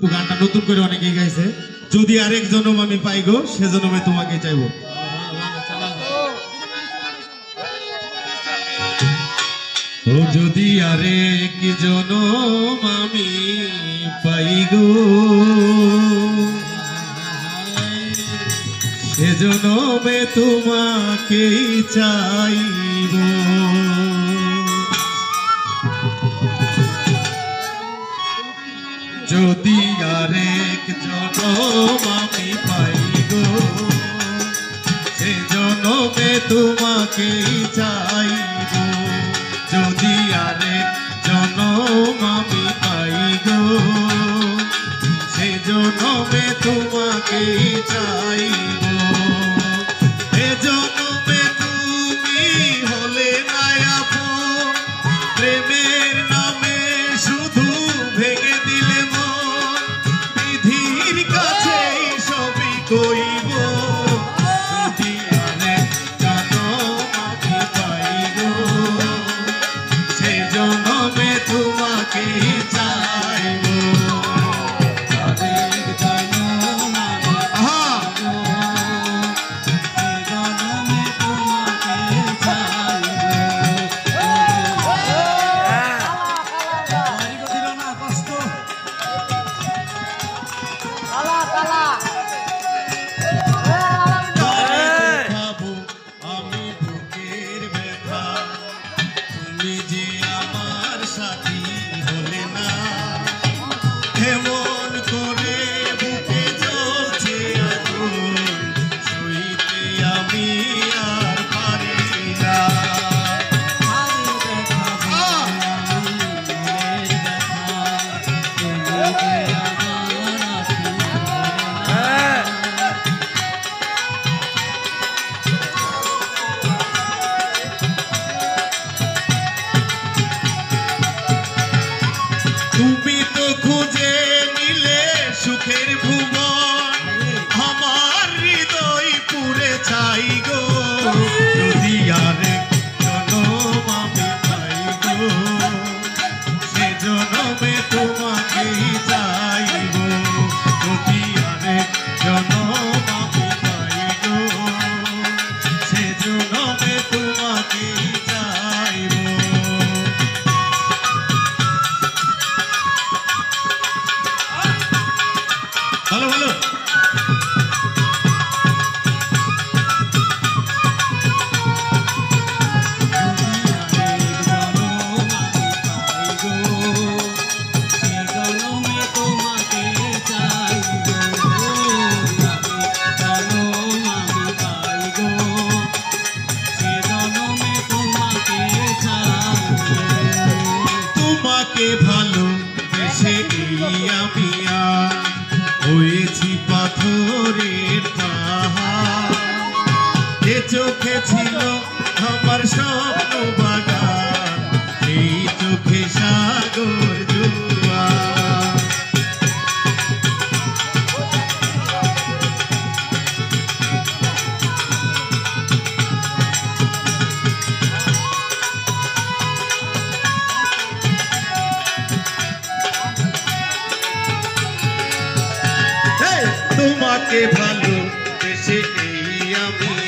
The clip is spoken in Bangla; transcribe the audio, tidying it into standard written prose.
তো গানটা নতুন করে অনেকেই গাইছে। যদি আরেক জনম আমি পাই গো, সে জনমে তোমাকে চাইবো। ও যদি আরেক জনম আমি পাই গো, সে জনমে তোমাকেই চাইবো। যদি আরেক জনম আমি পাই গো, সে জনমে তোমাকেই চাইবো। যদি আরেক জনম আমি পাই গো, সে জনমে তোমাকেই চাইবো। এ জনমে তুমি হলে না আপন, প্রেমের নামে শুধু ভেঙে দিলে মন। বিধির কাছে সবই কইব, যদি আরেক জনম আমি পাই গো, সে জনমে তোমাকেই চাইবো। কেমন করে বুকে জ্বলছে আগুন, সইতে আমি আর পারি না। তুমি তো খুঁজে নিলে সুখের ভুবন, আমার হৃদয় পুরে চাই গো। যদি আরেক জনম আমি পাই গো, সে জনমে তোমাকেই চাইবো। যদি আরেক জনম আমি পাই গো, সে জনমে তোমাকেই চাইবো। ভালো ভালো তোমাকে ভালো বেশে আমি আর হয়েছি পাথরের পাহাড়। যে চোখে ছিল আমার স্বপ্ন বাগান, এই চোখে সাগর জোয়ার। তোমাকে ভালো বেশে আমি